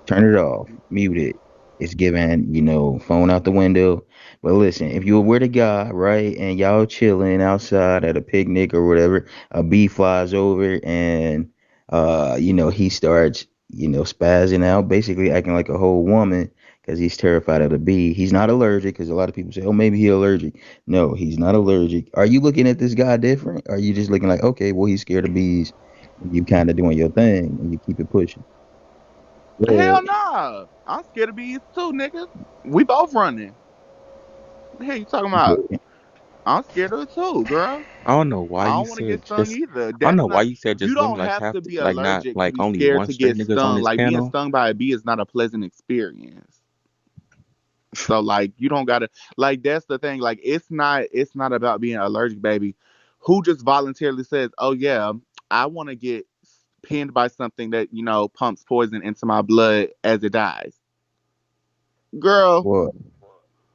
turn it off, mute it. It's giving, phone out the window. But listen, if you were with a guy, right, and y'all chilling outside at a picnic or whatever, a bee flies over and he starts, spazzing out, basically acting like a whole woman because he's terrified of the bee. He's not allergic because a lot of people say, oh, maybe he's allergic. No, he's not allergic. Are you looking at this guy different? Are you just looking like, okay, well, he's scared of bees and you kind of doing your thing and you keep it pushing? Hell Well, nah. I'm scared of bees too, nigga. We both running. What the hell you talking about? okay. I'm scared of it too, girl. I don't know why I you don't want to get said stung just. either. I don't That's know why not. you said You just women don't like have have to to be like not allergic to like be only scared one to straight get niggas on stung. this Like being panel. stung by a bee is not a pleasant experience. So like you don't gotta like that's the thing. Like it's not about being allergic, baby. Who just voluntarily says, oh yeah, I want to get pinned by something that pumps poison into my blood as it dies, girl. Well,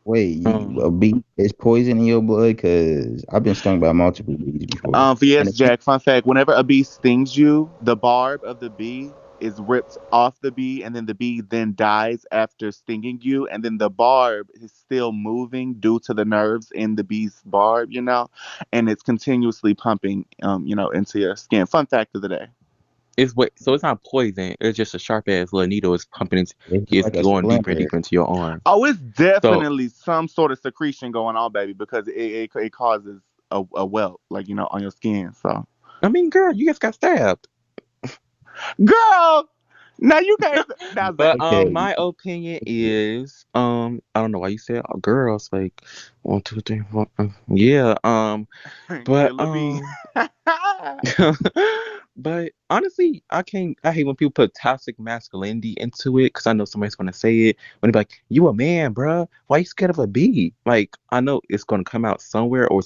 wait, a Um, bee is poison in your blood? Cause I've been stung by multiple bees before, For and yes, the sting. Jack. Fun fact: whenever a bee stings you, the barb of the bee is ripped off the bee, and then the bee then dies after stinging you, and then the barb is still moving due to the nerves in the bee's barb, and it's continuously pumping, into your skin. Fun fact of the day. it's what so it's not poison. It's just a sharp ass little needle. It's pumping. It's It's like a going deeper and splinter. deeper into your arm. Oh, it's So definitely some sort of secretion going on, baby, because it causes a welt, like on your skin. So, I mean, girl, you just got stabbed. girl, now you can't. Now, But Zay. Okay, my opinion okay. is I don't know why you said girls like one two three four yeah but Killer bee. But honestly, I can't. I hate when people put toxic masculinity into it because I know somebody's gonna say it when they be like, "You a man, bruh? Why you scared of a bee?" Like I know it's gonna come out somewhere, or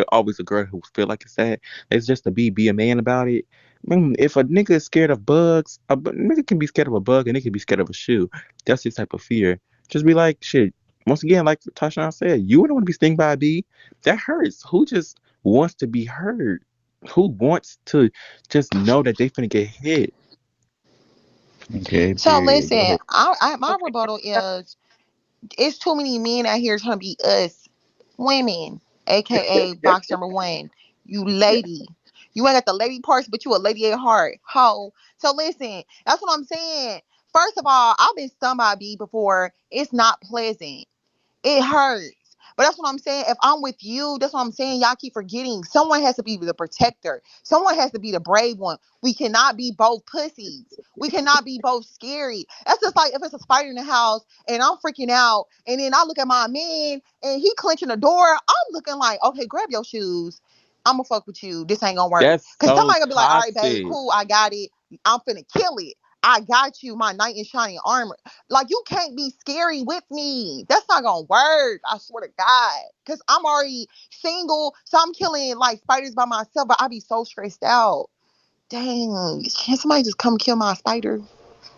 always a girl who feel like it's that. It's just a bee. Be a man about it. If a nigga is scared of bugs, nigga can be scared of a bug and they can be scared of a shoe. That's his type of fear. Just be like, shit. Once again, like Tasha said, you wouldn't want to be stung by a bee. That hurts. Who just wants to be hurt? Who wants to just know that they finna get hit? Okay, So period. Go listen, ahead. my Okay. rebuttal is it's too many men out here trying to be us women, aka box number one. You lady. You ain't got the lady parts, but you a lady at heart. Ho. So listen, that's what I'm saying. First of all, I've been stung by a bee before. It's not pleasant. It hurts. But that's what I'm saying. If I'm with you, that's what I'm saying. Y'all keep forgetting. Someone has to be the protector. Someone has to be the brave one. We cannot be both pussies. We cannot be both scary. That's just like if it's a spider in the house and I'm freaking out, and then I look at my man and he clenching the door. I'm looking like, okay, grab your shoes. I'm gonna fuck with you. This ain't gonna work. That's Cause so somebody gonna be like, all right, babe, toxic. cool, I got it. I'm finna kill it. I got you, my knight in shining armor. Like you can't be scary with me. That's not gonna work. I swear to God. Cause I'm already single, so I'm killing like spiders by myself. But I be so stressed out. Dang, can somebody just come kill my spider?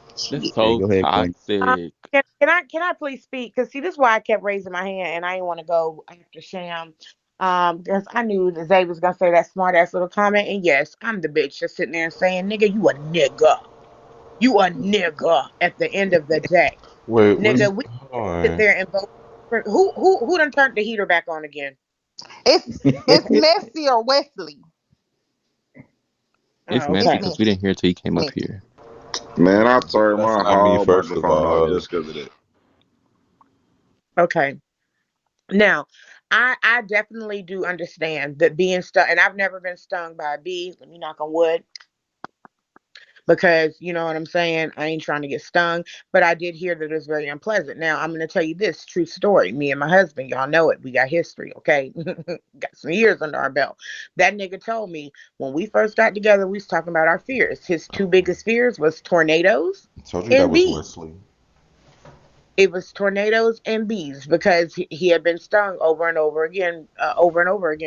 That's Shit. Hey, so go ahead, Queen. toxic. Can I please speak? Because see, this is why I kept raising my hand, and I didn't want to go after Sham. Because I knew that Zay was gonna say that smart ass little comment, and yes, I'm the bitch just sitting there and saying, "Nigga, you a nigga, you a nigga." At the end of the day, Wait, nigga, which we sit part? there and vote. Who done turned the heater back on again? It's it's messy or Wesley. It's Oh, messy It's okay. because we didn't messy. hear it till you It's came up messy. here. Man, I turned That's my not me, whole first of microphone off all. just because of that. Okay. Now, I definitely do understand that being stung, and I've never been stung by a bee. Let me knock on wood, because you know what I'm saying. I ain't trying to get stung, but I did hear that it's very unpleasant. Now, I'm going to tell you this true story. Me and my husband, y'all know it. We got history, okay? Got some years under our belt. That nigga told me when we first got together, we was talking about our fears. His two biggest fears was tornadoes Told you that and was bees. Wesley. It was tornadoes and bees because he had been stung over and over again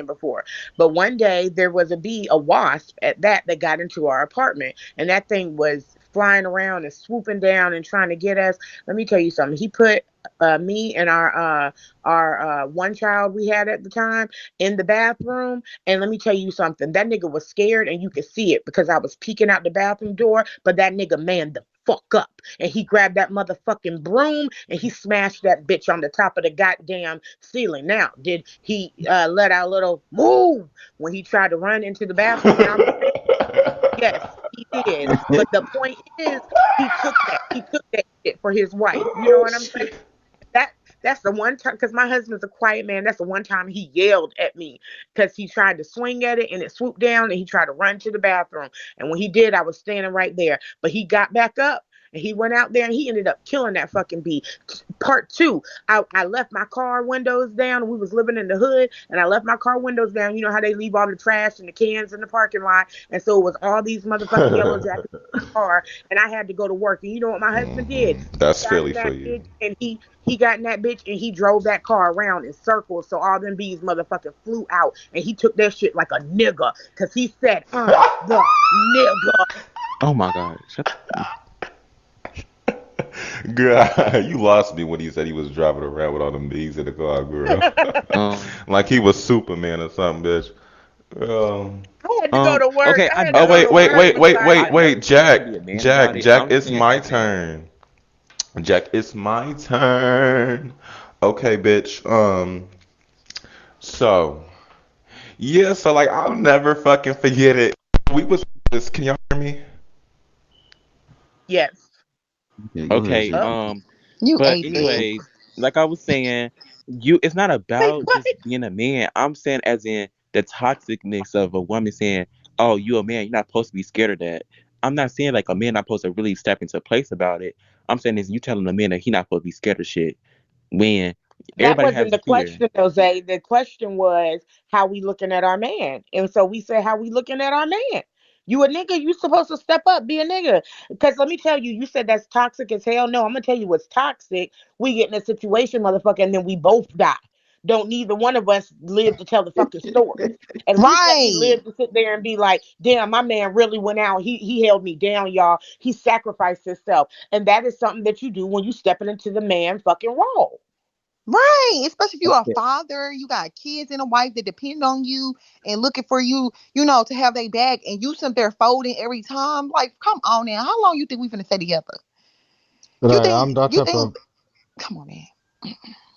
before. But one day there was a bee, a wasp at that got into our apartment, and that thing was flying around and swooping down and trying to get us. Let me tell you something. He put me and our one child we had at the time in the bathroom, and let me tell you something. That nigga was scared, and you could see it because I was peeking out the bathroom door. But that nigga manned the fuck up, and he grabbed that motherfucking broom and he smashed that bitch on the top of the goddamn ceiling. Now, did he let out a little move when he tried to run into the bathroom in our place? Yes, he did. But the point is, he took that shit for his wife. You know Oh what I'm saying? shit. that that's the one time, because my husband's a quiet man. That's the one time he yelled at me because he tried to swing at it and it swooped down and he tried to run to the bathroom. And when he did, I was standing right there. But he got back up and he went out there and he ended up killing that fucking bee. Part two, I left my car windows down. We was living in the hood and I left my car windows down. You know how they leave all the trash and the cans in the parking lot. And so it was all these motherfucking yellow jackets in my car, and I had to go to work. And you know what my husband did? That's Got Philly in for that you. bitch and he got in that bitch and he drove that car around in circles so all them bees motherfucking flew out, and he took that shit like a nigga because he said I'm the nigga. Oh my god. Girl, you lost me when he said he was driving around with all them bees in the car, girl. Um. Like he was Superman or something, bitch. Girl. I had to go to work. Okay. I I had to Oh go never. to wait, My wait, work. wait, husband. wait, Like, wait, I never wait, told him to be a Jack. man about Jack, it. Jack, I'm it's saying my as in. turn. Jack, it's my turn. Okay, bitch. So yeah, so like I'll never fucking forget it. We was this. Can y'all hear me? yes. Yeah, go ahead, Okay. Zay. Oh, You But ate that. anyways, like I was saying, it's not wait, about what? just being a man. I'm saying as in the toxicness of a woman saying, "Oh, you a man, you're not supposed to be scared of that." I'm not saying like a man not supposed to really step into place about it. I'm saying is you telling a man that he not supposed to be scared of shit when That everybody wasn't has a the fear. question, Jose. The question was how we looking at our man, and so we said how we looking at our man. You a nigga, you supposed to step up, be a nigga. Because let me tell you, you said that's toxic as hell. No, I'm gonna tell you what's toxic. We get in a situation, motherfucker, and then we both die. Don't neither one of us live to tell the fucking story. At least let me Right. live to sit there and be like, damn, my man really went out. He held me down, y'all. He sacrificed himself. And that is something that you do when you stepping into the man fucking role. Right. Especially if you're a Okay. father, you got kids and a wife that depend on you and looking for you, you know, to have their back, and you sit there folding every time. Like, come on now. How long you think we finna stay together? You Right, think I'm that you type think of come on, man.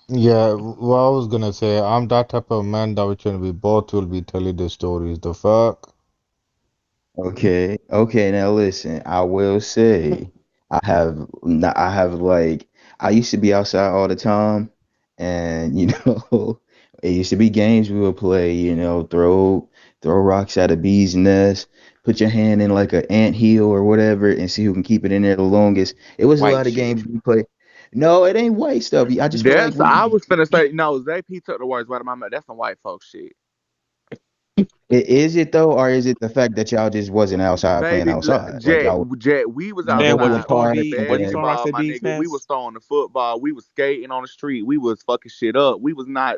yeah. What I was gonna say, I'm that type of man that we both will be telling the stories. The fuck. Okay, okay. Now listen, I will say I have like I used to be outside all the time, and it used to be games we would play. Throw rocks at a bee's nest, put your hand in like an ant hill or whatever, and see who can keep it in there the longest. It was a White lot of shit. games we play. No, it ain't white stuff. I just feel like That's I was finna we say no. P took the words right out of my mouth. That's some white folk shit. is it though, or is it the fact that y'all just wasn't outside playing Baby, outside? Like Jet, y'all Jet, we was y'all Saying go was to a you outside throwing park playing B? Was you throwing rocks basketball, at my B's nigga. We was nest? throwing the football. We was skating on the street. We was fucking shit up. We was not,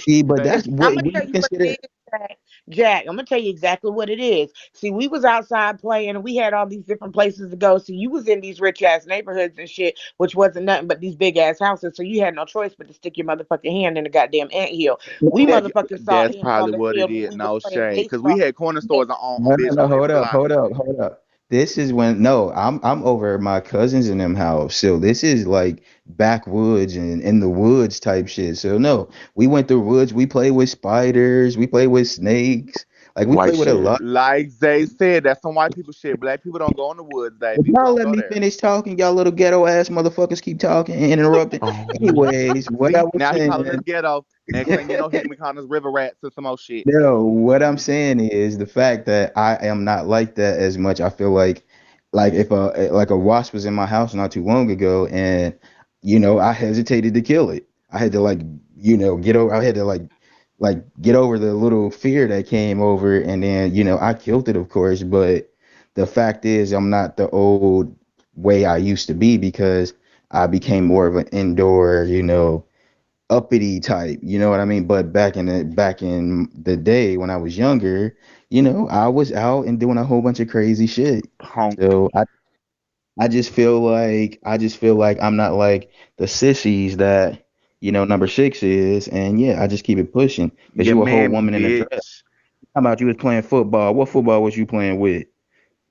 see, but baby. that's I'm what gonna what do tell you you what it consider? is, Jack. Jack, I'm gonna tell you exactly what it is. See, we was outside playing, and we had all these different places to go. See, you was in these rich ass neighborhoods and shit, which wasn't nothing but these big ass houses. So you had no choice but to stick your motherfucking hand in the goddamn anthill. We motherfuckers saw That's ants on probably the what it field when is. we was No playing shade, cause we baseball. had corner stores on No, no, bitch no. on every Hold up, block. hold up, hold up. This is when no, I'm over at my cousins in them house. So this is like backwoods and in the woods type shit. So no, we went through woods. We played with spiders. We played with snakes. Like we White played with a shit. lot. Like Zay said, that's some white people shit. Black people don't go in the woods, If baby. We y'all don't let go me there. finish talking, y'all little ghetto ass motherfuckers keep talking and interrupting. Oh, Anyways, what I See, was now he calling us saying. ghetto. Next thing you know, he gonna be calling us river rats and some more shit. No, what I'm saying is the fact that I am not like that as much. I feel like if a wasp was in my house not too long ago, and I hesitated to kill it. I had to get over. I had to get over the little fear that came over, and then I killed it, of course. But the fact is, I'm not the old way I used to be because I became more of an indoor, uppity type, you know what I mean? But back in the day when I was younger, I was out and doing a whole bunch of crazy shit. Honk. So I just feel like I'm not like the sissies that number six is, and yeah, I just keep it pushing because Yeah, you a whole man, woman in a dress. bitch. How about you was playing football? What football was you playing with?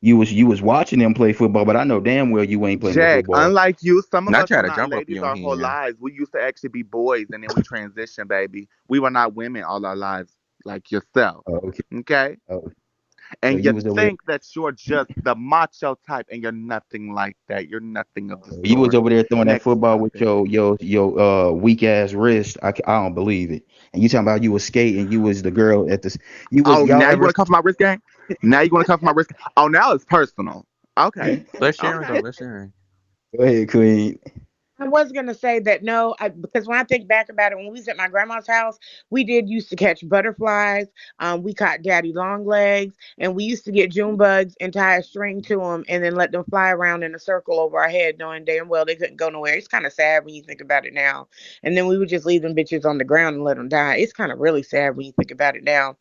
You was watching them play football, but I know damn well you ain't playing no Jack, football. unlike you, some of not us try were to not jump up in ladies your our whole hand. lives. We used to actually be boys and then we transitioned, baby. We were not women all our lives like yourself. Oh, okay. Okay? Oh, so And you you was over there. think that you're just the macho type and you're nothing like that. You're nothing of the You was sort. over there throwing that Next football with topic. your weak ass wrist. I don't believe it. And you talking about you was skating. You was the girl at this. You was Oh, y'all now you ever? want to come for my wrist game? Now you want to come for my wrist? Oh, now it's personal. Okay. Let's Sharon Okay. go. Let's Sharon. Go ahead, Queen. I was gonna say that no, because when I think back about it, when we was at my grandma's house, we did used to catch butterflies. We caught daddy long legs, and we used to get June bugs and tie a string to them, and then let them fly around in a circle over our head, knowing damn well they couldn't go nowhere. It's kind of sad when you think about it now. And then we would just leave them bitches on the ground and let them die. It's kind of really sad when you think about it now.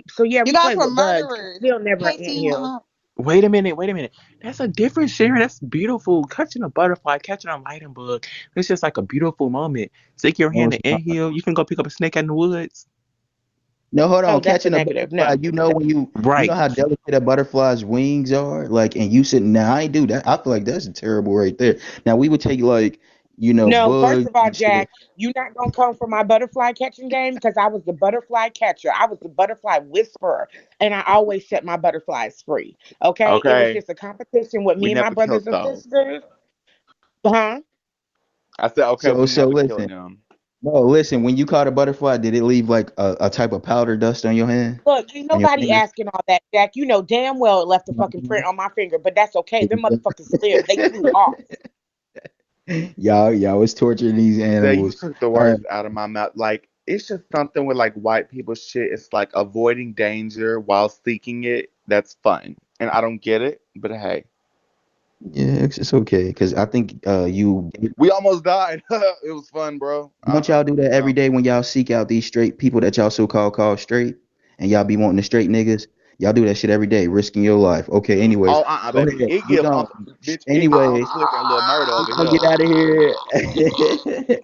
So yeah, You we guys play were with bugs. murderers. Still never an Casey, anthill. Wait a minute. Wait a minute. That's a different Sharon. That's beautiful. Catching a butterfly, catching a lightning bug. It's just like a beautiful moment. Stick your No, hand in the hill. You can go pick up a snake in the woods. no, hold on. Oh, that's a Catching a negative. butterfly. No. You know Right. how delicate a butterfly's wings are. Like, and you sitting now. I ain't do that. I feel like that's terrible right there. Now we would take No, first bugs of all, and shit. Jack, you're not gonna come for my butterfly catching game because I was the butterfly catcher. I was the butterfly whisperer, and I always set my butterflies free. Okay, it was Okay. just a competition with We me and my never killed brothers and those. sisters. Huh? I said, okay, So we so never killed listen. them. No, listen. When you caught a butterfly, did it leave like a type of powder dust on your hand, Look, ain't on your nobody fingers? asking all that, Jack. You know damn well it left a fucking Mhm. print on my finger, but that's okay. Them motherfuckers live. They flew off. Y'all was torturing these Say you animals. took the Uh, words out of my mouth. Like it's just something with like white people shit. It's like avoiding danger while seeking it. That's fun. And I don't get it, but hey. Yeah, it's okay because I think you We almost died. It was fun, bro. don't y'all do that every No. day when y'all seek out these straight people that y'all so call straight, and y'all be wanting the straight niggas. Y'all do that shit every day, risking your life. Okay, anyways, Oh, go baby. ahead. It give Uncle, bitch, it give Uncle Anyways, Clifford a little murder we over gonna get here. out of here.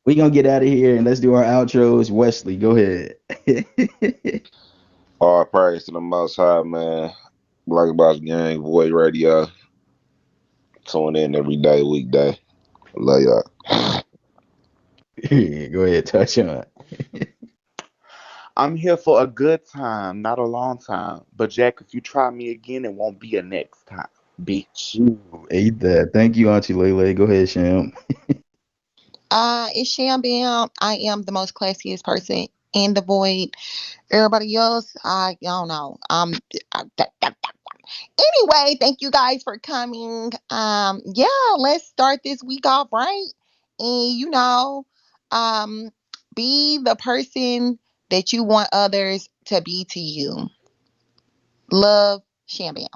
We gonna get out of here and let's do our outros. Wesley, go ahead. All praise to the Most High, man. Black Box Gang, Void Radio. Tune in every day, weekday. Love y'all. Go ahead, touch on. I'm here for a good time, not a long time. But Jack, if you try me again, it won't be a next time, bitch. Ooh, ate that. Thank you, Auntie Lele. Go ahead, Sham. It's ShamBam. I am the most classiest person in the void. Everybody else, I don't know. Anyway, thank you guys for coming. Yeah, let's start this week off right. And um, be the person that you want others to be to you. Love, ShamBam.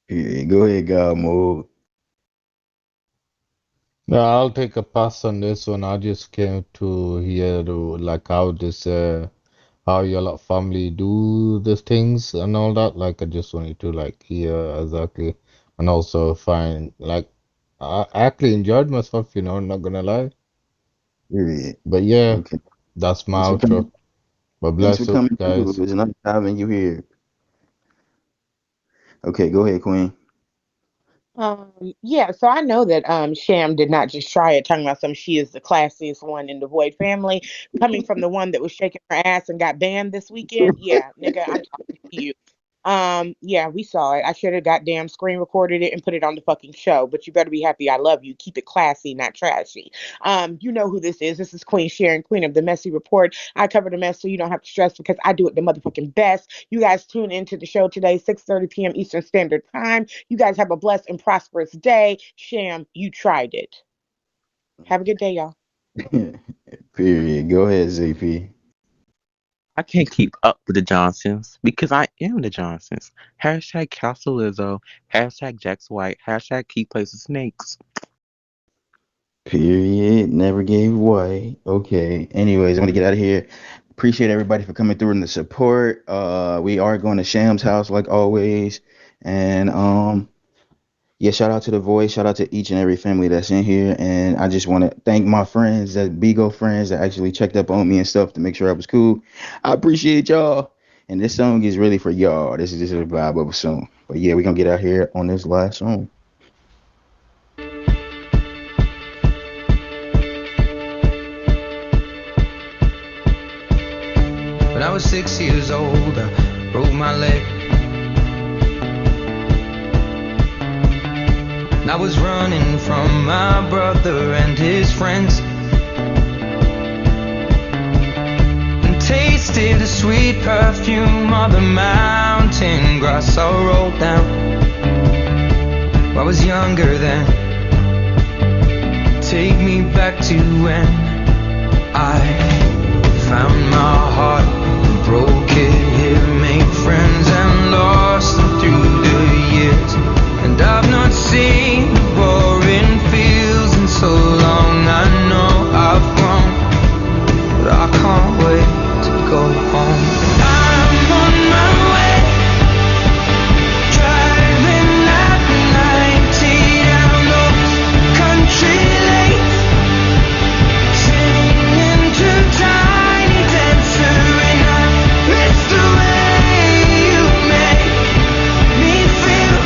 Yeah, go ahead, God mode. No, I'll take a pass on this one. I just came to hear like how this how your lot family do these things and all that. Like I just wanted to like hear exactly and also find like I actually enjoyed myself, not gonna lie. Period. But yeah, Okay. that's my Thanks for outro. coming. But Thanks for bless up, coming through. It guys. was nice having you here. Okay, go ahead, Queen. Yeah, so I know that Sham did not just try it talking about some she is the classiest one in the Void family, coming from the one that was shaking her ass and got banned this weekend. Yeah, nigga, I'm talking to you. Yeah, we saw it. I should have goddamn screen recorded it and put it on the fucking show. But you better be happy I love you. Keep it classy, not trashy. You know who this is. This is QueenSharyn, Queen of the Messy Report. I cover the mess so you don't have to stress because I do it the motherfucking best. You guys tune into the show today, 6:30 p.m. Eastern Standard Time. You guys have a blessed and prosperous day. Sham, you tried it. Have a good day, y'all. Period. Go ahead, ZP. I can't keep up with the Johnsons because I am the Johnsons. Hashtag Castle Lizzo. Hashtag Jack's White. Hashtag Key Places Snakes. Period. Never gave away. Okay. Anyways, I'm gonna get out of here. Appreciate everybody for coming through and the support. We are going to Sham's house like always. And yeah, shout out to the voice, shout out to each and every family that's in here. And I just want to thank my friends, that Bigo friends that actually checked up on me and stuff to make sure I was cool. I appreciate y'all. And this song is really for y'all. This is just a vibe of a song. But yeah, we're gonna get out here on this last song. When I was 6 years old, I broke my leg. And I was running from my brother and his friends, and tasted the sweet perfume of the mountain grass I rolled down. I was younger then. Take me back to when I found my heart, broke it here, made friends and lost them through the years. And I've not seen the boring fields in so long. I know I've grown, but I can't wait to go home. I'm on my way, driving at 90 down those country lanes, singing to Tiny Dancer, and I miss the way you make me feel.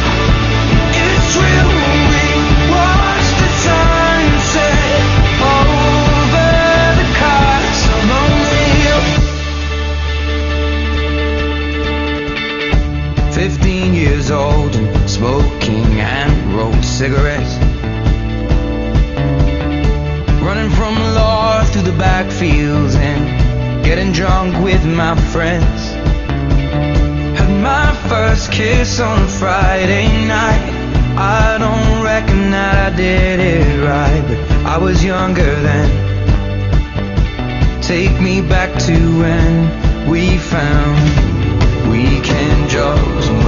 It's real. We watch the sunset over the castle on the hill. 15 years old and smoking and rolled cigarettes, running from the law through the backfields and getting drunk with my friends. Had my first kiss on a Friday night. I don't reckon that I did it right, but I was younger then. Take me to when we found weekend jobs.